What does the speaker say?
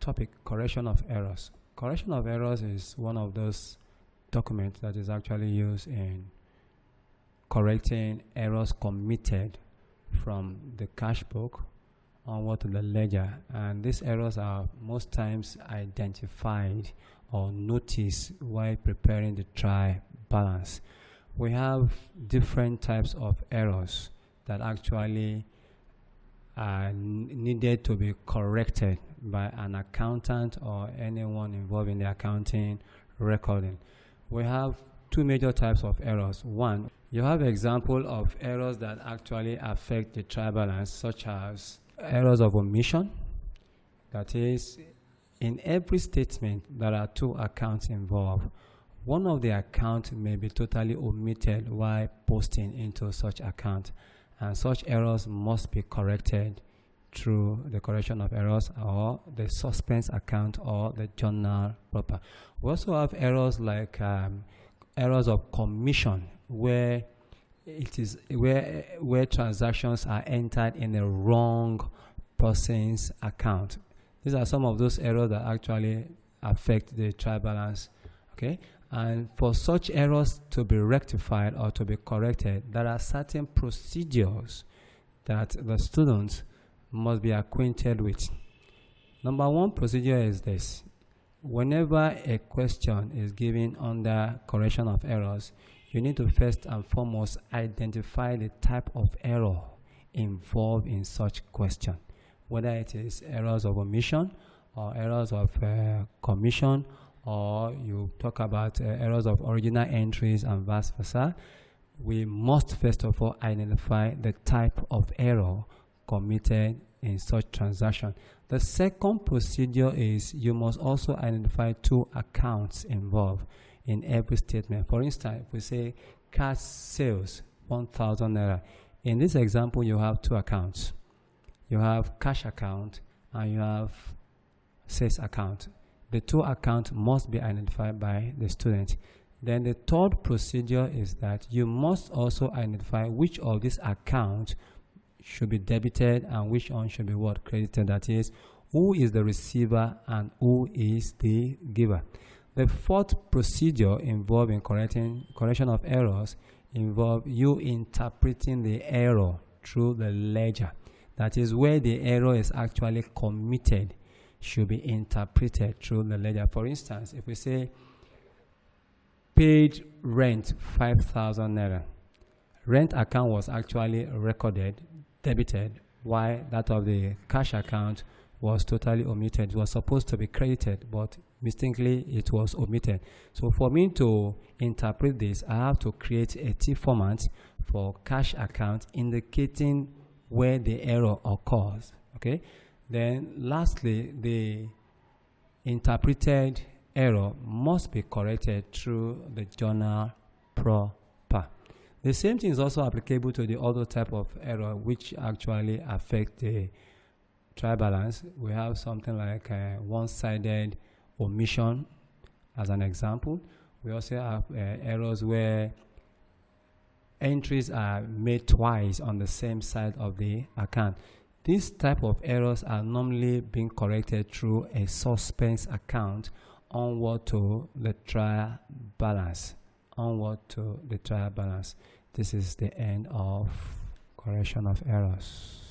topic, correction of errors. Correction of errors is one of those documents that is actually used in correcting errors committed from the cash book onward to the ledger, and these errors are most times identified or noticed while preparing the trial balance. We have different types of errors that actually are needed to be corrected by an accountant or anyone involved in the accounting recording. We have two major types of errors. One, you have example of errors that actually affect the trial balance, such as errors of omission. That is, in every statement there are two accounts involved. One of the accounts may be totally omitted while posting into such account, and such errors must be corrected through the correction of errors or the suspense account or the journal proper. We also have errors like errors of commission, where it is where transactions are entered in the wrong person's account. These are some of those errors that actually affect the trial balance. Okay, and for such errors to be rectified or to be corrected, there are certain procedures that the students must be acquainted with. Number one procedure is this: whenever a question is given under correction of errors, you need to first and foremost identify the type of error involved in such question, whether it is errors of omission or errors of commission, or you talk about errors of original entries and vice versa. We must first of all identify the type of error committed in such transaction. The second procedure is you must also identify two accounts involved in every statement. For instance, if we say cash sales 1,000 naira, in this example you have two accounts. You have cash account and you have sales account. The two accounts must be identified by the student. Then the third procedure is that you must also identify which of these accounts should be debited and which one should be what credited. That is, who is the receiver and who is the giver. The fourth procedure involving correction of errors involve you interpreting the error through the ledger. That is, where the error is actually committed should be interpreted through the ledger. For instance, if we say paid rent 5,000 naira, rent account was actually recorded, debited, while that of the cash account was totally omitted. It was supposed to be credited, but mistakenly it was omitted. So for me to interpret this, I have to create a T format for cash account indicating where the error occurs. Okay. Then lastly, the interpreted error must be corrected through the journal proper. The same thing is also applicable to the other type of error which actually affect the trial balance. We have something like one-sided omission as an example. We also have errors where entries are made twice on the same side of the account. These type of errors are normally being corrected through a suspense account onward to the trial balance. Onward to the trial balance. This is the end of correction of errors.